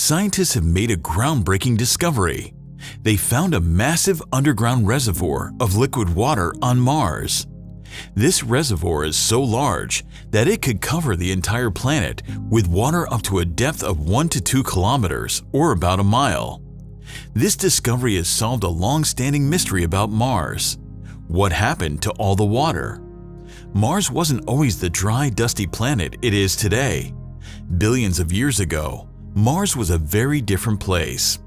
scientists have made a groundbreaking discovery. They found a massive underground reservoir of liquid water on Mars. This reservoir is so large that it could cover the entire planet with water up to a depth of 1 to 2 kilometers or about a mile. This discovery has solved a long-standing mystery about Mars. What happened to all the water? Mars wasn't always the dry, dusty planet it is today. Billions of years ago, Mars was a very different place.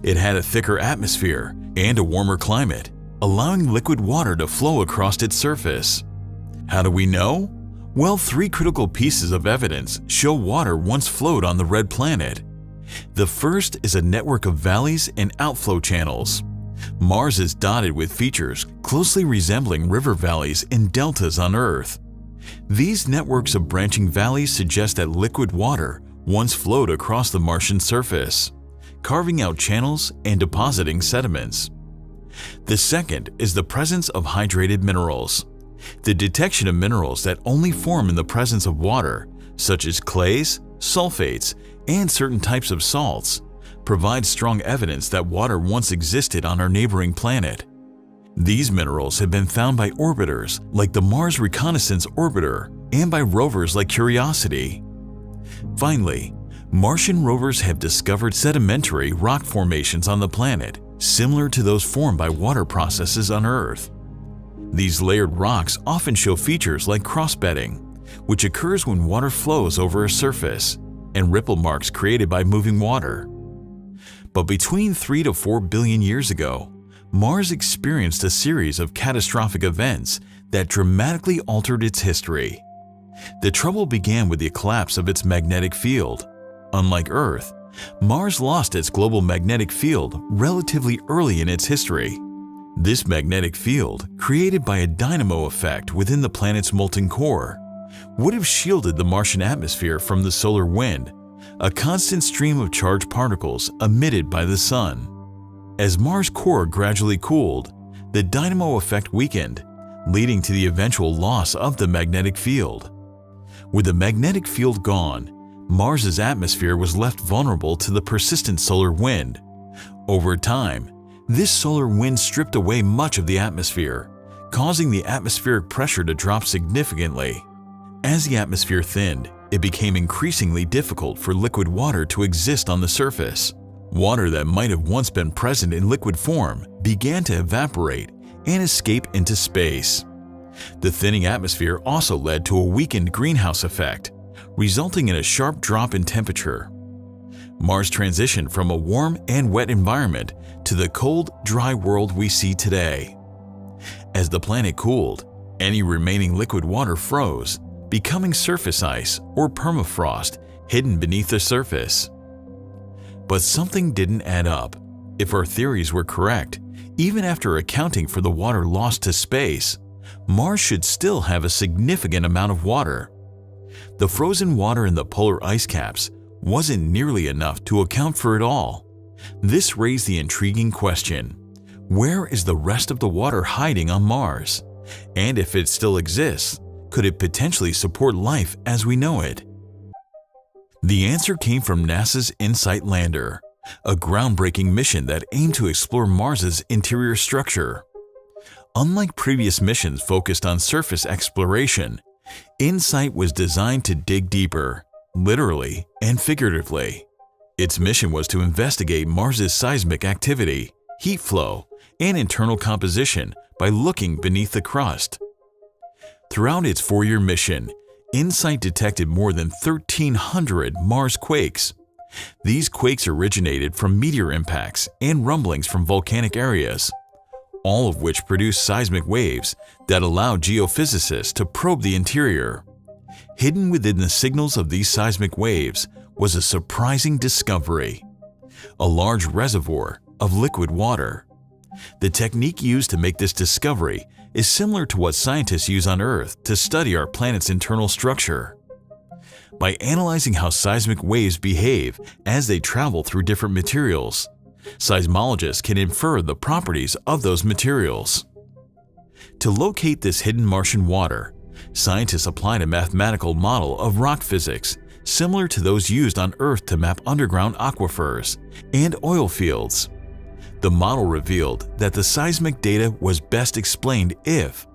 It had a thicker atmosphere and a warmer climate, allowing liquid water to flow across its surface. How do we know? Well, 3 critical pieces of evidence show water once flowed on the red planet. The first is a network of valleys and outflow channels. Mars is dotted with features closely resembling river valleys and deltas on Earth. These networks of branching valleys suggest that liquid water once flowed across the Martian surface, carving out channels and depositing sediments. The second is the presence of hydrated minerals. The detection of minerals that only form in the presence of water, such as clays, sulfates, and certain types of salts, provides strong evidence that water once existed on our neighboring planet. These minerals have been found by orbiters like the Mars Reconnaissance Orbiter and by rovers like Curiosity. Finally, Martian rovers have discovered sedimentary rock formations on the planet similar to those formed by water processes on Earth. These layered rocks often show features like crossbedding, which occurs when water flows over a surface, and ripple marks created by moving water. But between 3 to 4 billion years ago, Mars experienced a series of catastrophic events that dramatically altered its history. The trouble began with the collapse of its magnetic field. Unlike Earth, Mars lost its global magnetic field relatively early in its history. This magnetic field, created by a dynamo effect within the planet's molten core, would have shielded the Martian atmosphere from the solar wind, a constant stream of charged particles emitted by the Sun. As Mars' core gradually cooled, the dynamo effect weakened, leading to the eventual loss of the magnetic field. With the magnetic field gone, Mars's atmosphere was left vulnerable to the persistent solar wind. Over time, this solar wind stripped away much of the atmosphere, causing the atmospheric pressure to drop significantly. As the atmosphere thinned, it became increasingly difficult for liquid water to exist on the surface. Water that might have once been present in liquid form began to evaporate and escape into space. The thinning atmosphere also led to a weakened greenhouse effect, resulting in a sharp drop in temperature. Mars transitioned from a warm and wet environment to the cold, dry world we see today. As the planet cooled, any remaining liquid water froze, becoming surface ice or permafrost hidden beneath the surface. But something didn't add up. If our theories were correct, even after accounting for the water lost to space, Mars should still have a significant amount of water. The frozen water in the polar ice caps wasn't nearly enough to account for it all. This raised the intriguing question: where is the rest of the water hiding on Mars? And if it still exists, could it potentially support life as we know it? The answer came from NASA's InSight lander, a groundbreaking mission that aimed to explore Mars's interior structure. Unlike previous missions focused on surface exploration, InSight was designed to dig deeper, literally and figuratively. Its mission was to investigate Mars's seismic activity, heat flow, and internal composition by looking beneath the crust. Throughout its 4-year mission, InSight detected more than 1,300 Mars quakes. These quakes originated from meteor impacts and rumblings from volcanic areas, all of which produced seismic waves that allowed geophysicists to probe the interior. Hidden within the signals of these seismic waves was a surprising discovery: a large reservoir of liquid water. The technique used to make this discovery is similar to what scientists use on Earth to study our planet's internal structure. By analyzing how seismic waves behave as they travel through different materials, seismologists can infer the properties of those materials. To locate this hidden Martian water, scientists applied a mathematical model of rock physics similar to those used on Earth to map underground aquifers and oil fields. The model revealed that the seismic data was best explained if,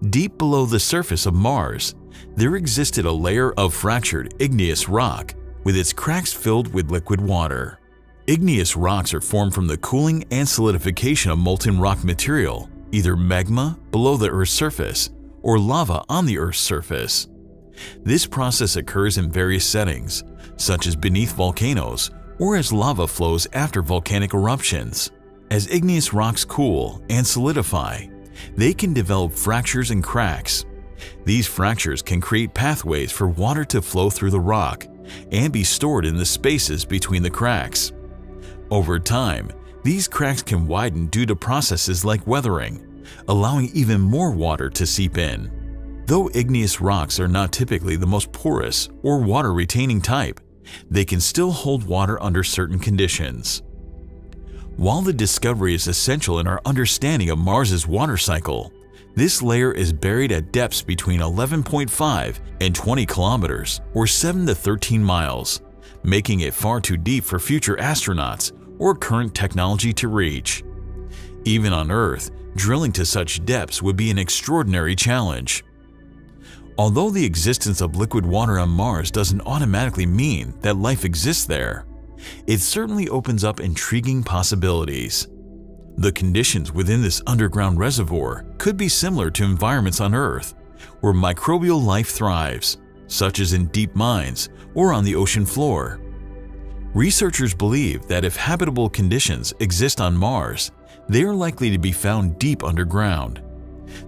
deep below the surface of Mars, there existed a layer of fractured igneous rock with its cracks filled with liquid water. Igneous rocks are formed from the cooling and solidification of molten rock material, either magma below the Earth's surface or lava on the Earth's surface. This process occurs in various settings, such as beneath volcanoes or as lava flows after volcanic eruptions. As igneous rocks cool and solidify, they can develop fractures and cracks. These fractures can create pathways for water to flow through the rock and be stored in the spaces between the cracks. Over time, these cracks can widen due to processes like weathering, allowing even more water to seep in. Though igneous rocks are not typically the most porous or water-retaining type, they can still hold water under certain conditions. While the discovery is essential in our understanding of Mars's water cycle, this layer is buried at depths between 11.5 and 20 kilometers or 7 to 13 miles, making it far too deep for future astronauts or current technology to reach. Even on Earth, drilling to such depths would be an extraordinary challenge. Although the existence of liquid water on Mars doesn't automatically mean that life exists there, it certainly opens up intriguing possibilities. The conditions within this underground reservoir could be similar to environments on Earth, where microbial life thrives, such as in deep mines or on the ocean floor. Researchers believe that if habitable conditions exist on Mars, they are likely to be found deep underground.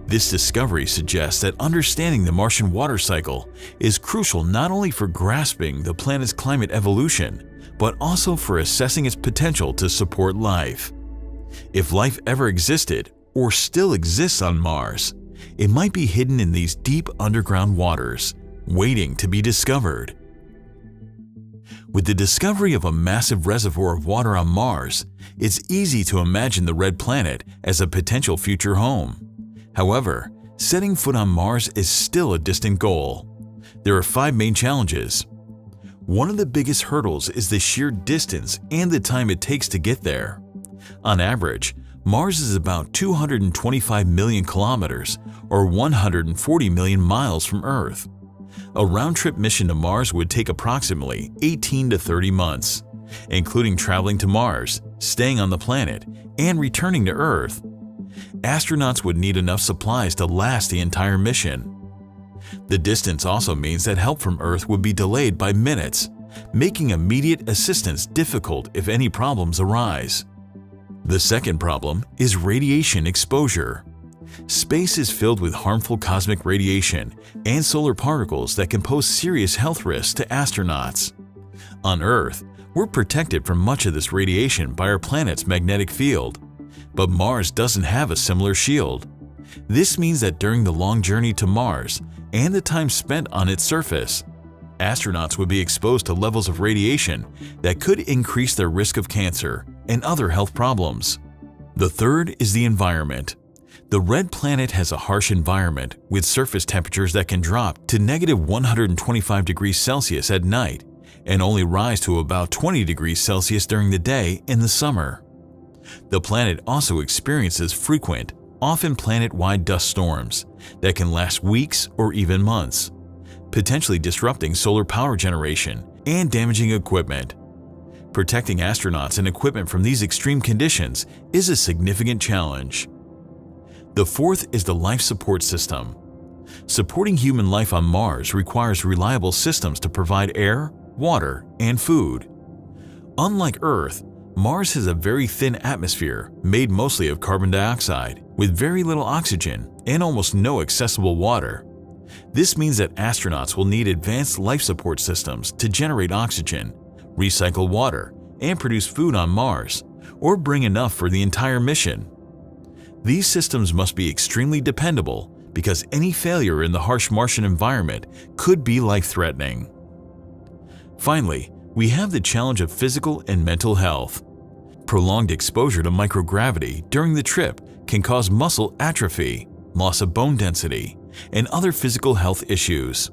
This discovery suggests that understanding the Martian water cycle is crucial not only for grasping the planet's climate evolution, but also for assessing its potential to support life. If life ever existed or still exists on Mars, it might be hidden in these deep underground waters, waiting to be discovered. With the discovery of a massive reservoir of water on Mars, it's easy to imagine the red planet as a potential future home. However, setting foot on Mars is still a distant goal. There are 5 main challenges. One of the biggest hurdles is the sheer distance and the time it takes to get there. On average, Mars is about 225 million kilometers or 140 million miles from Earth. A round-trip mission to Mars would take approximately 18 to 30 months, including traveling to Mars, staying on the planet, and returning to Earth. Astronauts would need enough supplies to last the entire mission. The distance also means that help from Earth would be delayed by minutes, making immediate assistance difficult if any problems arise. The second problem is radiation exposure. Space is filled with harmful cosmic radiation and solar particles that can pose serious health risks to astronauts. On Earth, we're protected from much of this radiation by our planet's magnetic field, but Mars doesn't have a similar shield. This means that during the long journey to Mars and the time spent on its surface, astronauts would be exposed to levels of radiation that could increase their risk of cancer and other health problems. The third is the environment. The red planet has a harsh environment with surface temperatures that can drop to -125 degrees Celsius at night and only rise to about 20 degrees Celsius during the day in the summer. The planet also experiences frequent, often planet-wide dust storms that can last weeks or even months, potentially disrupting solar power generation and damaging equipment. Protecting astronauts and equipment from these extreme conditions is a significant challenge. The fourth is the life support system. Supporting human life on Mars requires reliable systems to provide air, water, and food. Unlike Earth, Mars has a very thin atmosphere made mostly of carbon dioxide, with very little oxygen and almost no accessible water. This means that astronauts will need advanced life support systems to generate oxygen, recycle water, and produce food on Mars, or bring enough for the entire mission. These systems must be extremely dependable because any failure in the harsh Martian environment could be life-threatening. Finally, we have the challenge of physical and mental health. Prolonged exposure to microgravity during the trip can cause muscle atrophy, loss of bone density, and other physical health issues.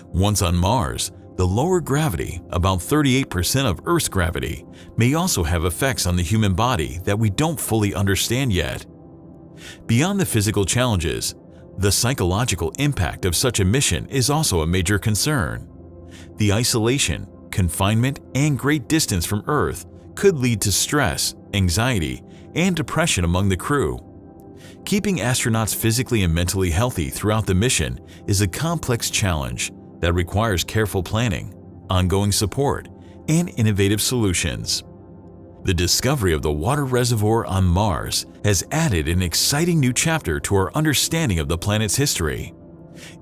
Once on Mars, The lower gravity, about 38% of Earth's gravity, may also have effects on the human body that we don't fully understand yet. Beyond the physical challenges, the psychological impact of such a mission is also a major concern. The isolation, confinement, and great distance from Earth could lead to stress, anxiety, and depression among the crew. Keeping astronauts physically and mentally healthy throughout the mission is a complex challenge that requires careful planning, ongoing support, and innovative solutions. The discovery of the water reservoir on Mars has added an exciting new chapter to our understanding of the planet's history.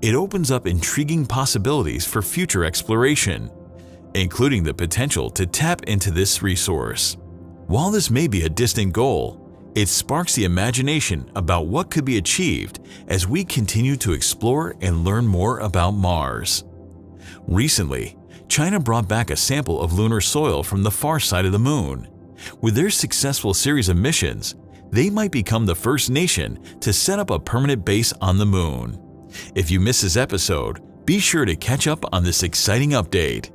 It opens up intriguing possibilities for future exploration, including the potential to tap into this resource. While this may be a distant goal, it sparks the imagination about what could be achieved as we continue to explore and learn more about Mars. Recently, China brought back a sample of lunar soil from the far side of the Moon. With their successful series of missions, they might become the first nation to set up a permanent base on the Moon. If you missed this episode, be sure to catch up on this exciting update.